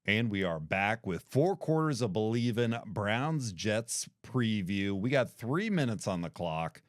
And we are back with Four Quarters of Believin' Browns Jets preview. We got 3 minutes on the clock.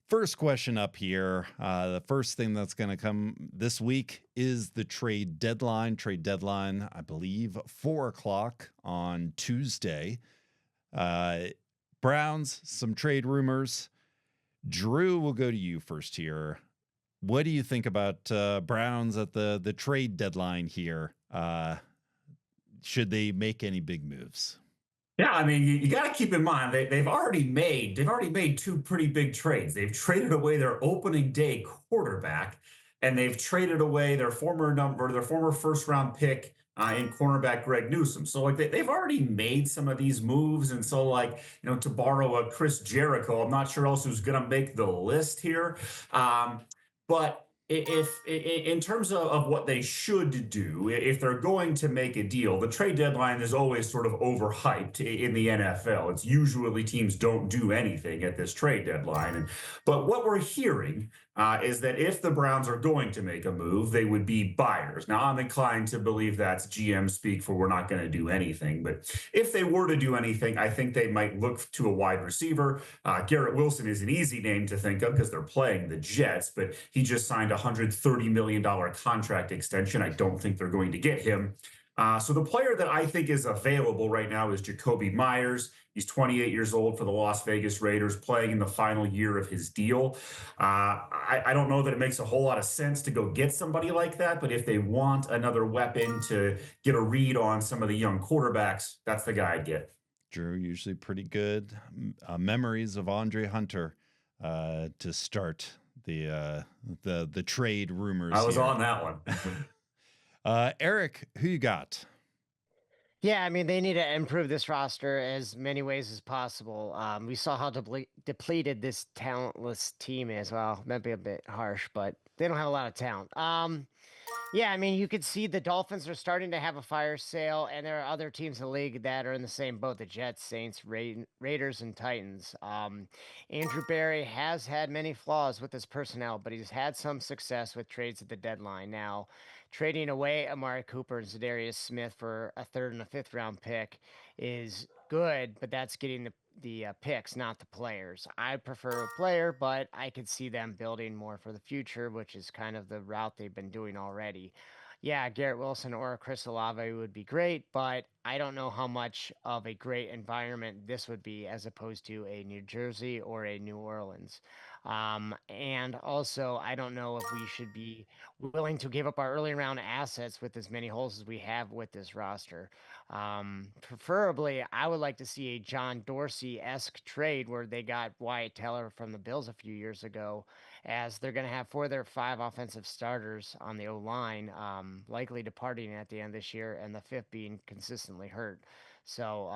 First question up here. The first thing that's going to come this week is the trade deadline. Trade deadline, I believe, 4 o'clock on Tuesday. Browns, some trade rumors. Drew, we'll go to you first here. What do you think about Browns at the trade deadline here? Should they make any big moves? Yeah, I mean, you got to keep in mind they've already made two pretty big trades. They've traded away their opening day quarterback, and they've traded away their former first round pick in cornerback Greg Newsome. So like they've already made some of these moves, and so like to borrow a Chris Jericho, I'm not sure else who's going to make the list here. But if in terms of what they should do, if they're going to make a deal, the trade deadline is always sort of overhyped in the NFL. It's usually teams don't do anything at this trade deadline. But what we're hearing is that if the Browns are going to make a move, they would be buyers. Now, I'm inclined to believe that's GM speak for we're not going to do anything. But if they were to do anything, I think they might look to a wide receiver. Garrett Wilson is an easy name to think of because they're playing the Jets, but he just signed a $130 million contract extension. I don't think they're going to get him. So the player that I think is available right now is Jacoby Myers. He's 28 years old for the Las Vegas Raiders, playing in the final year of his deal. I don't know that it makes a whole lot of sense to go get somebody like that, but if they want another weapon to get a read on some of the young quarterbacks, that's the guy I'd get. Drew, usually pretty good memories of Andre Hunter to start the trade rumors. I was here. on that one. Eric, who you got? Yeah, I mean, they need to improve this roster as many ways as possible. We saw how depleted this talentless team is. Well, might be a bit harsh, but they don't have a lot of talent. Yeah, I mean, you could see the Dolphins are starting to have a fire sale, and there are other teams in the league that are in the same boat: the Jets, Saints, Raiders, and Titans. Andrew Berry has had many flaws with his personnel, but he's had some success with trades at the deadline. Now, trading away Amari Cooper and Zadarius Smith for a third and a fifth round pick is good, but that's getting the picks, not the players. I prefer a player, but I could see them building more for the future, which is kind of the route they've been doing already. Yeah, Garrett Wilson or Chris Olave would be great, but I don't know how much of a great environment this would be as opposed to a New Jersey or a New Orleans. And also, I don't know if we should be willing to give up our early round assets with as many holes as we have with this roster. Preferably, I would like to see a John Dorsey-esque trade where they got Wyatt Teller from the Bills a few years ago, as they're going to have 4 of their 5 offensive starters on the O-line likely departing at the end of this year, and the 5th being consistently hurt. So,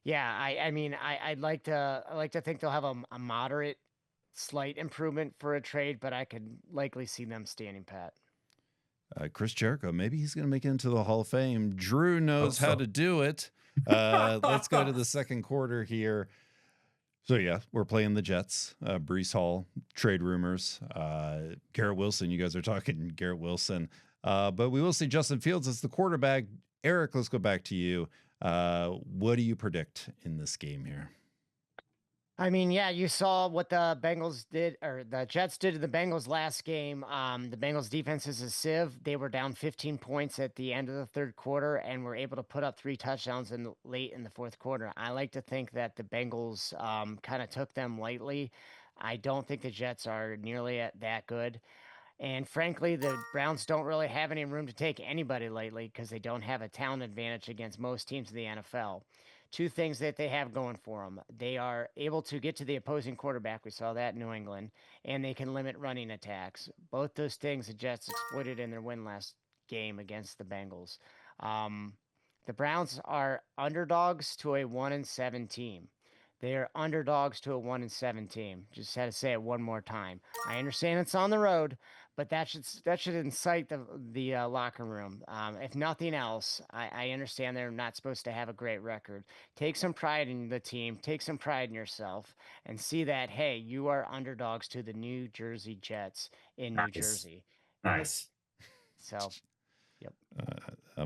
yeah, I mean, I'd like to think they'll have a moderate, slight improvement for a trade, but I could likely see them standing pat. Chris Jericho, maybe he's going to make it into the Hall of Fame. Drew knows how to do it. Let's go to the second quarter here. So, yeah, we're playing the Jets. Breece Hall, trade rumors. Garrett Wilson, you guys are talking Garrett Wilson. But we will see Justin Fields as the quarterback. Eric, let's go back to you. What do you predict in this game here? I mean, yeah, you saw what the Bengals did, or the Jets did to the Bengals last game. The Bengals defense is a sieve. They were down 15 points at the end of the third quarter and were able to put up 3 touchdowns late in the fourth quarter. I like to think that the Bengals kind of took them lightly. I don't think the Jets are nearly that good. And frankly, the Browns don't really have any room to take anybody lately because they don't have a talent advantage against most teams in the NFL. 2 things that they have going for them: they are able to get to the opposing quarterback. We saw that in New England, and they can limit running attacks. Both those things the Jets exploited in their win last game against the Bengals. The Browns are underdogs to a 1-7 team. They are underdogs to a 1-7 team. Just had to say it one more time. I understand it's on the road, but that should incite the locker room. If nothing else, I understand they're not supposed to have a great record. Take some pride in the team. Take some pride in yourself, and see that, hey, you are underdogs to the New Jersey Jets in New Jersey. Nice. So, yep.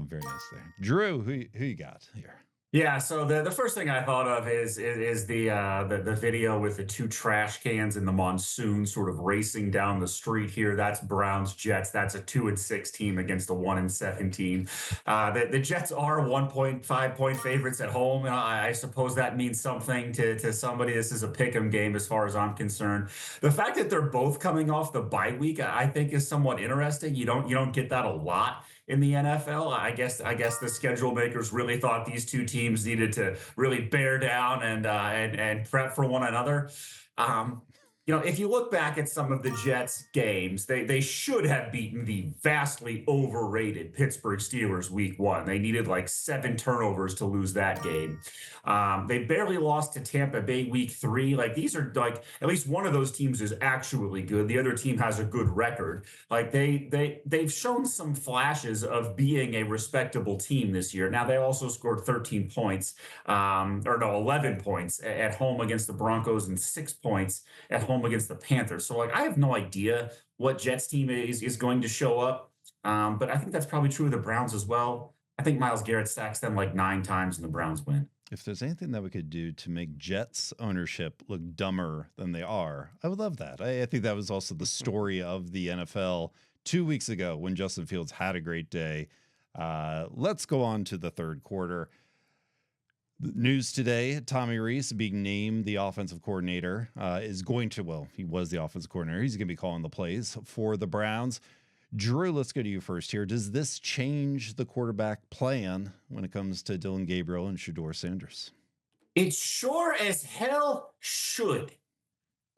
Very nice there. Drew, who you got here? Yeah, so the first thing I thought of is the video with the two trash cans in the monsoon sort of racing down the street here. That's Browns Jets. That's a 2-6 team against a 1-7 team. The Jets are 1.5 point favorites at home. I suppose that means something to somebody. This is a pick'em game as far as I'm concerned. The fact that they're both coming off the bye week, I think, is somewhat interesting. You don't get that a lot in the NFL. I guess the schedule makers really thought these two teams needed to really bear down and prep for one another. If you look back at some of the Jets games, they should have beaten the vastly overrated Pittsburgh Steelers week 1. They needed like 7 turnovers to lose that game. They barely lost to Tampa Bay week 3. Like, these are like, at least one of those teams is actually good. The other team has a good record. Like, they've shown some flashes of being a respectable team this year. Now, they also scored 13 points, 11 points at home against the Broncos and 6 points at home against the Panthers. So, like, I have no idea what Jets team is going to show up. But I think that's probably true of the Browns as well. I think Myles Garrett sacks them like 9 times and the Browns win. If there's anything that we could do to make Jets ownership look dumber than they are, I would love that. I think that was also the story of the NFL 2 weeks ago when Justin Fields had a great day. Let's go on to the third quarter. News today, Tommy Rees being named the offensive coordinator he was the offensive coordinator. He's going to be calling the plays for the Browns. Drew, let's go to you first here. Does this change the quarterback plan when it comes to Dillon Gabriel and Shedeur Sanders? It sure as hell should.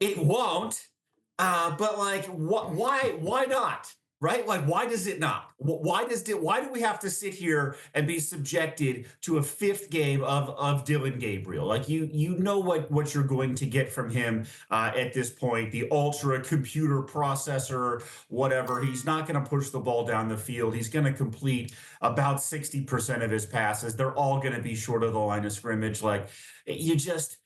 It won't, but like, why not? Right? Like, why does it not? Why do we have to sit here and be subjected to a 5th game of Dillon Gabriel? Like, you know what you're going to get from him at this point. The ultra computer processor, whatever. He's not going to push the ball down the field. He's going to complete about 60% of his passes. They're all going to be short of the line of scrimmage. Like, you just...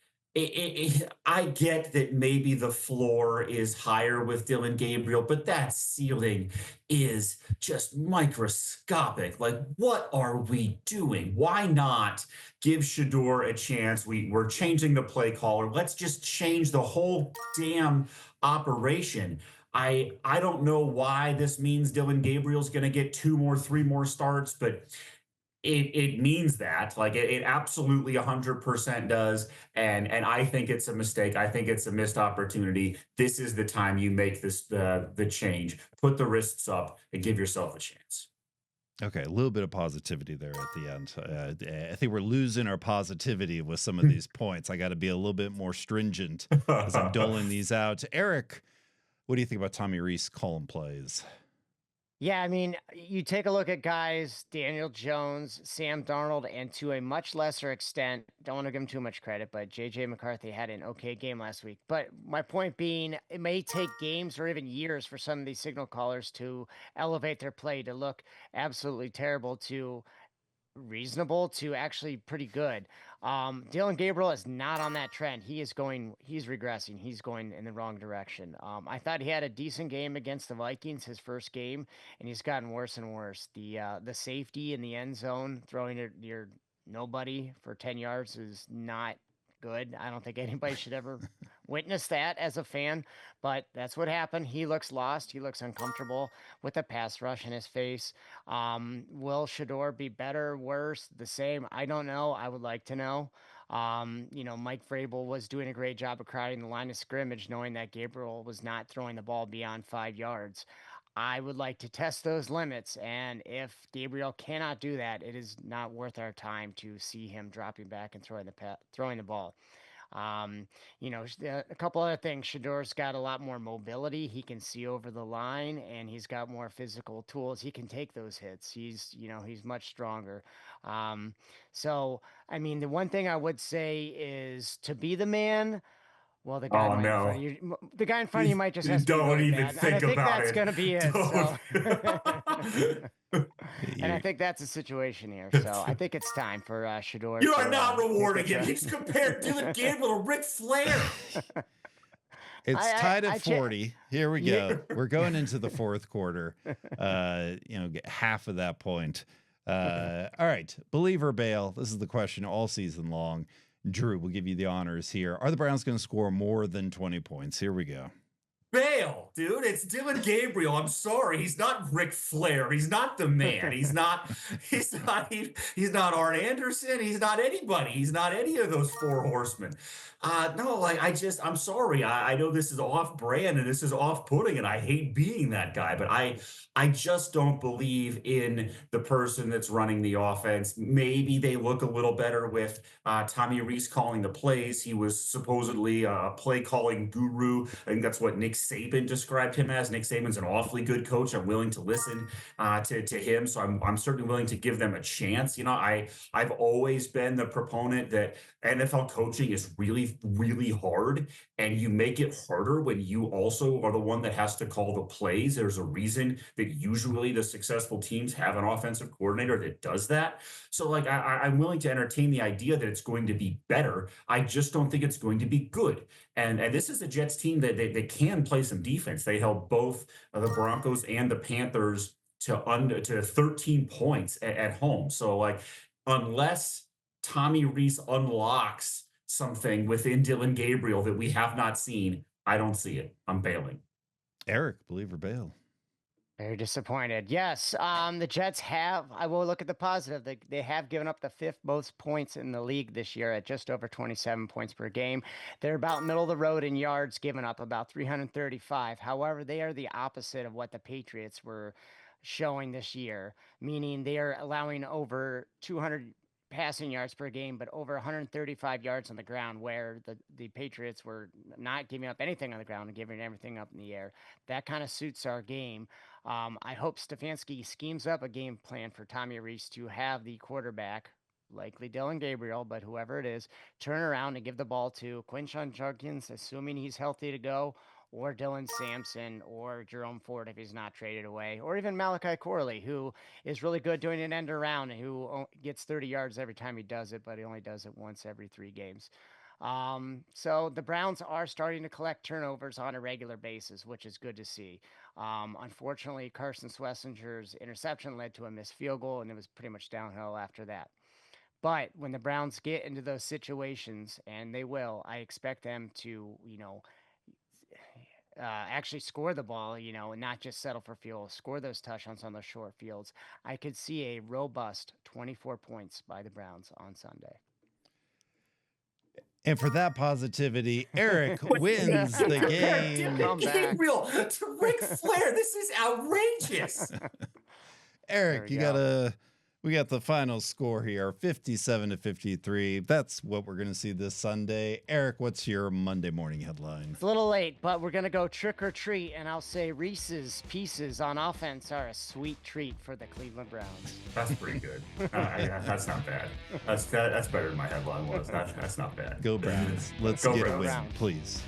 I get that maybe the floor is higher with Dillon Gabriel, but that ceiling is just microscopic. Like, what are we doing? Why not give Shedeur a chance? We're changing the play caller. Let's just change the whole damn operation. I don't know why this means Dillon Gabriel's going to get 3 more starts, but it means that. Like, it absolutely 100% does. And I think it's a mistake. I think it's a missed opportunity. This is the time you make the change. Put the wrists up and give yourself a chance. Okay, a little bit of positivity there at the end. I think we're losing our positivity with some of these points. I got to be a little bit more stringent as I'm doling these out. Eric, what do you think about Tommy Rees calling plays? Yeah, I mean, you take a look at guys, Daniel Jones, Sam Darnold, and to a much lesser extent, don't want to give him too much credit, but J.J. McCarthy had an okay game last week. But my point being, it may take games or even years for some of these signal callers to elevate their play to look absolutely terrible to reasonable to actually pretty good. Dillon Gabriel is not on that trend. He's regressing. He's going in the wrong direction. I thought he had a decent game against the Vikings, his first game, and he's gotten worse and worse. The safety in the end zone, throwing it near nobody for 10 yards is not good. I don't think anybody should ever witness that as a fan, but that's what happened. He looks lost. He looks uncomfortable with a pass rush in his face. Will Shedeur be better, worse, the same? I don't know. I would like to know. Mike Vrabel was doing a great job of crowding the line of scrimmage, knowing that Gabriel was not throwing the ball beyond 5 yards. I would like to test those limits, and if Gabriel cannot do that, it is not worth our time to see him dropping back and throwing the ball. A couple other things. Shadeur's got a lot more mobility. He can see over the line, and he's got more physical tools. He can take those hits. He's much stronger. So, I mean, the one thing I would say is to be the man. Well, the guy in front of you, the guy in front of you might just have to be really bad. And I think that's going to be it. So. And I think that's the situation here. So I think it's time for Shedeur. You are not rewarding him. He's compared Dillon Gabriel to Ric Flair. It's tied at 40. Here we go. We're going into the fourth quarter. Get half of that point. All right. Believe or bail? This is the question all season long. Drew, we'll give you the honors here. Are the Browns going to score more than 20 points? Here we go. Bail, dude. It's Dillon Gabriel. I'm sorry. He's not Ric Flair. He's not the man. He's not Arn Anderson. He's not anybody. He's not any of those four horsemen. No, like I'm sorry. I know this is off brand and this is off putting, and I hate being that guy, but I just don't believe in the person that's running the offense. Maybe they look a little better with Tommy Rees calling the plays. He was supposedly a play calling guru. I think that's what Nick Saban described him as. Nick Saban's an awfully good coach. I'm willing to listen to him, so I'm certainly willing to give them a chance. You know, I've always been the proponent that NFL coaching is really, really hard, and you make it harder when you also are the one that has to call the plays. There's a reason that usually the successful teams have an offensive coordinator that does that. So like I'm willing to entertain the idea that it's going to be better. I just don't think it's going to be good. And this is a Jets team that they can play some defense. They held both the Broncos and the Panthers to 13 points at home. So like unless Tommy Rees unlocks something within Dillon Gabriel that we have not seen, I don't see it. I'm bailing. Eric, believe or bail? Very disappointed. Yes, the Jets have. I will look at the positive. They have given up the 5th most points in the league this year at just over 27 points per game. They're about middle of the road in yards given up, about 335. However, they are the opposite of what the Patriots were showing this year, meaning they are allowing over 200 passing yards per game, but over 135 yards on the ground, where the Patriots were not giving up anything on the ground and giving everything up in the air. That kind of suits our game. I hope Stefanski schemes up a game plan for Tommy Rees to have the quarterback, likely Dillon Gabriel, but whoever it is, turn around and give the ball to Quinshon Judkins, assuming he's healthy to go, or Dylan Sampson, or Jerome Ford if he's not traded away, or even Malachi Corley, who is really good doing an end around and who gets 30 yards every time he does it, but he only does it once every 3 games. So the Browns are starting to collect turnovers on a regular basis, which is good to see. Unfortunately, Carson Schwarzenegger's interception led to a missed field goal, and it was pretty much downhill after that. But when the Browns get into those situations, and they will, I expect them to, actually score the ball, and not just settle for field, score those touchdowns on those short fields. I could see a robust 24 points by the Browns on Sunday. And for that positivity, Eric wins the game. Gabriel to Ric Flair. This is outrageous. Eric, we got the final score here, 57-53. That's what we're going to see this Sunday. Eric, what's your Monday morning headline? It's a little late, but we're going to go trick or treat, and I'll say Reese's Pieces on offense are a sweet treat for the Cleveland Browns. That's pretty good. That's not bad. That's better than my headline was. That's not bad. Go Browns. Let's get a win, please.